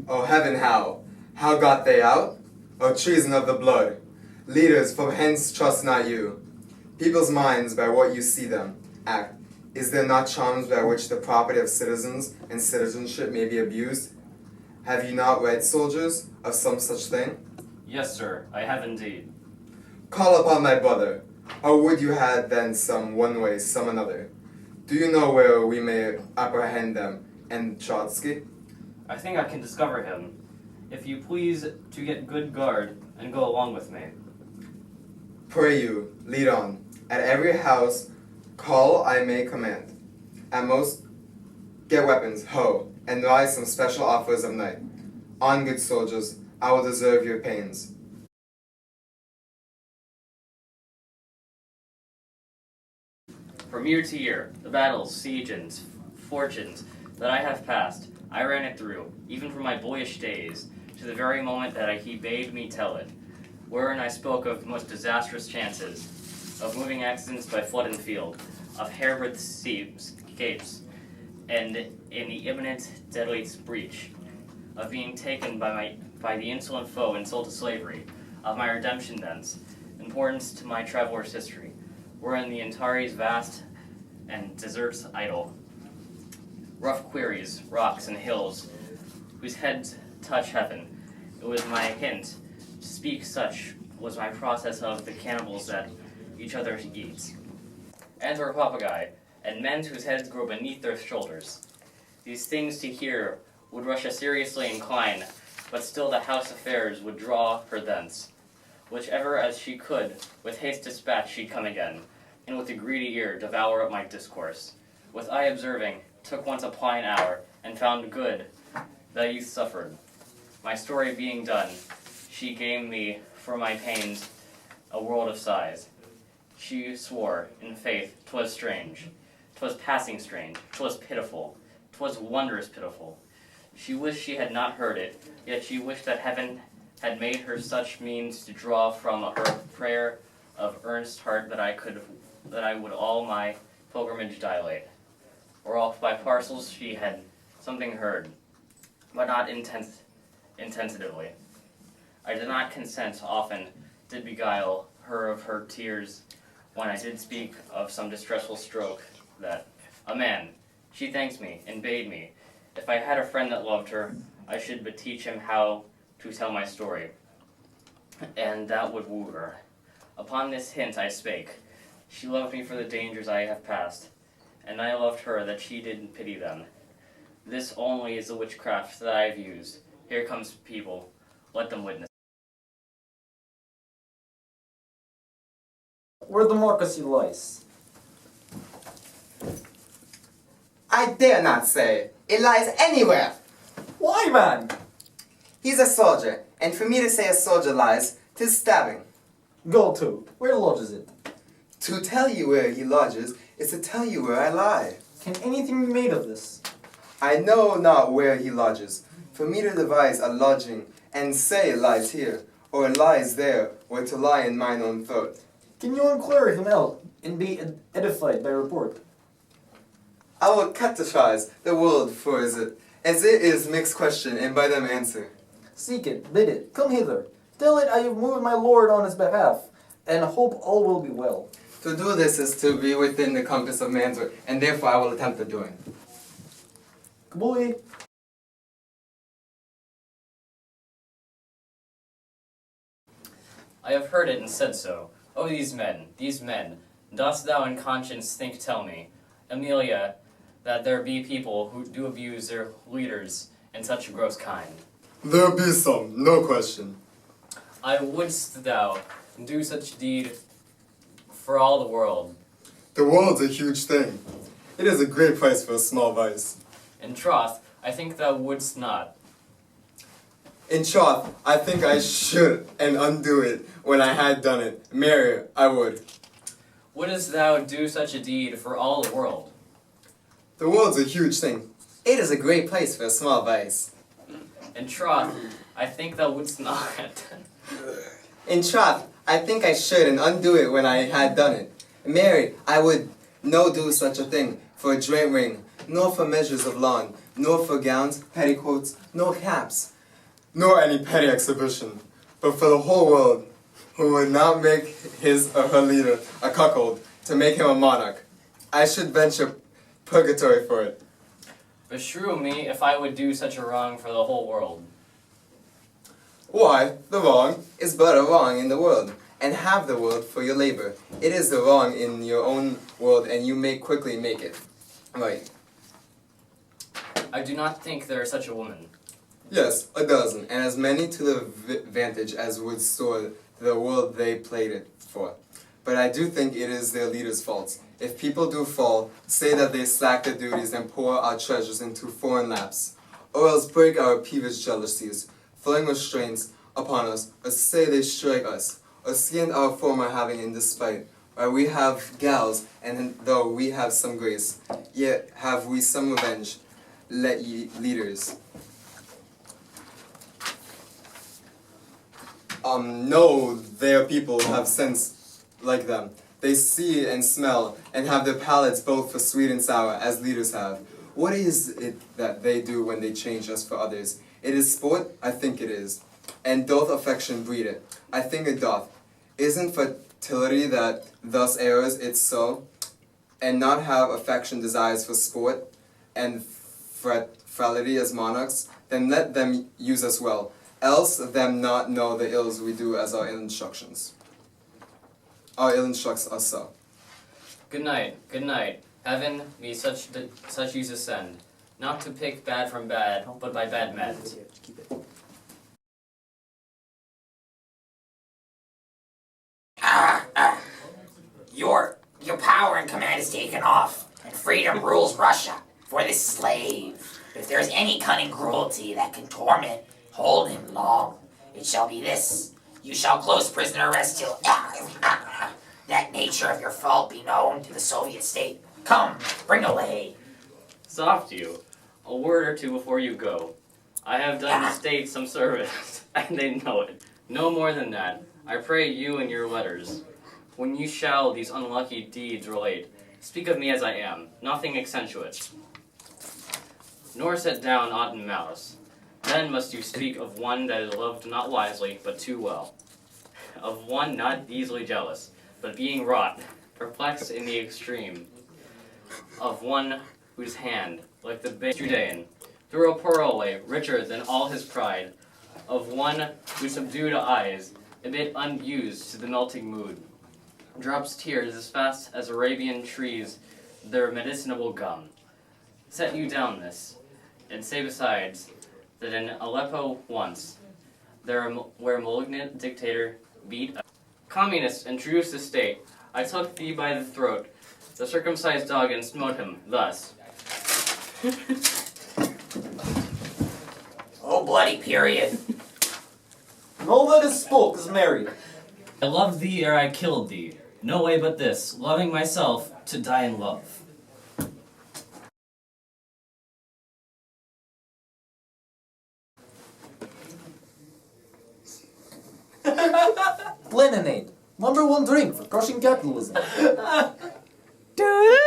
O heaven, how? How got they out? O treason of the blood! Leaders, from hence trust not you. People's minds, by what you see them, act. Is there not charms by which the property of citizens and citizenship may be abused? Have you not read, soldiers, of some such thing? Yes, sir, I have indeed. Call upon my brother, or would you had then some one way, some another? Do you know where we may apprehend them and Trotsky? I think I can discover him. If you please to get good guard and go along with me. Pray you, lead on. At every house, call I may command. At most, get weapons, ho, and rise some special offers of night. On, good soldiers, I will deserve your pains. From year to year, the battles, sieges, fortunes that I have passed, I ran it through, even from my boyish days, to the very moment that he bade me tell it, wherein I spoke of most disastrous chances, of moving accidents by flood and field, of hairbreadth escapes, and in the imminent deadly breach, of being taken by the insolent foe and sold to slavery, of my redemption thence, importance to my traveller's history, wherein the entire's vast and deserts idle, rough quarries, rocks, and hills, whose heads touch heaven. It was my hint to speak such was my process of the cannibals that each other eats, and their papagae, and men whose heads grow beneath their shoulders. These things to hear would Russia seriously incline, but still the house affairs would draw her thence. Whichever as she could, with haste dispatch she'd come again, and with a greedy ear devour up my discourse. With eye observing, took once a pliant hour, and found good that youth suffered. My story being done, she gave me, for my pains, a world of sighs. She swore, in faith, 'twas strange, 'twas passing strange, 'twas pitiful, 'twas wondrous pitiful. She wished she had not heard it, yet she wished that heaven had made her such means to draw from her prayer of earnest heart that I would all my pilgrimage dilate. Or off by parcels she had something heard, but not intensively. I did not consent, often did beguile her of her tears, when I did speak of some distressful stroke, that a man, she thanks me, and bade me, if I had a friend that loved her, I should but teach him how to tell my story, and that would woo her. Upon this hint I spake. She loved me for the dangers I have passed, and I loved her that she did pity them. This only is the witchcraft that I have used. Here comes people, let them witness. Where democracy lies. I dare not say. It lies anywhere. Why, man? He's a soldier, and for me to say a soldier lies, 'tis stabbing. Go to. Where lodges it? To tell you where he lodges is to tell you where I lie. Can anything be made of this? I know not where he lodges. For me to devise a lodging and say it lies here, or it lies there, were to lie in mine own throat. Can you inquire him out and be edified by report? I will catechize the world for it, as it is mixed question, and by them answer. Seek it, bid it, come hither. Tell it I have moved my lord on his behalf, and hope all will be well. To do this is to be within the compass of man's word, and therefore I will attempt the doing. Boy. I have heard it and said so. Oh, these men, dost thou in conscience think, tell me, Amelia, that there be people who do abuse their leaders in such a gross kind? There be some, no question. Wouldst thou do such deed for all the world? The world's a huge thing. It is a great price for a small vice. In troth, I think thou wouldst not. In troth, I think I should and undo it when I had done it. Marry, I would. Wouldst thou do such a deed for all the world? The world's a huge thing. It is a great place for a small vice. In troth, I think thou wouldst not. In troth, I think I should and undo it when I had done it. Marry, I would no do such a thing for a joint ring nor for measures of lawn, nor for gowns, petticoats, nor caps, nor any petty exhibition, but for the whole world, who would not make his or her leader a cuckold to make him a monarch. I should venture purgatory for it. Beshrew me if I would do such a wrong for the whole world. Why, the wrong is but a wrong in the world, and have the world for your labor. It is the wrong in your own world, and you may quickly make it right. I do not think there is such a woman. Yes, a dozen, and as many to the vantage as would store the world they played it for. But I do think it is their leaders' faults. If people do fall, say that they slack their duties and pour our treasures into foreign laps, or else break our peevish jealousies, throwing restraints upon us, or say they strike us, or scant our former having in despite, where we have gals, and though we have some grace, yet have we some revenge. Let ye leaders. No, their people have sense like them. They see and smell, and have their palates both for sweet and sour, as leaders have. What is it that they do when they change us for others? It is sport? I think it is. And doth affection breed it? I think it doth. Isn't fertility that thus errs it so? And not have affection desires for sport, and frailty as monarchs? Then let them use us well, else them not know the ills we do as our ill instructions. Our ill instructs us so. Good night, good night. Heaven me such use ascend, not to pick bad from bad, but by bad men. Your power and command is taken off, and freedom rules Russia. For this slave, if there is any cunning cruelty that can torment, hold him long, it shall be this: you shall close prisoner arrest till that nature of your fault be known to the Soviet state. Come, bring away. Soft you. A word or two before you go. I have done the state some service, and they know it. No more than that. I pray you in your letters, when you shall these unlucky deeds relate, speak of me as I am, nothing accentuate, nor set down aught in malice. Then must you speak of one that is loved not wisely, but too well, of one not easily jealous, but being wrought, perplexed in the extreme, of one whose hand, like the big Judean, threw a pearl away, richer than all his pride, of one who subdued eyes, a bit unused to the melting mood, drops tears as fast as Arabian trees their medicinable gum. Set you down this, and say besides, that in Aleppo once, where malignant dictator beat a communist introduced the state, I took thee by the throat, the circumcised dog, and smote him thus. Oh, bloody period. And all that is spoke is married. I loved thee ere I killed thee. No way but this, loving myself, to die in love. Leninade, #1 drink for crushing capitalism. Dude.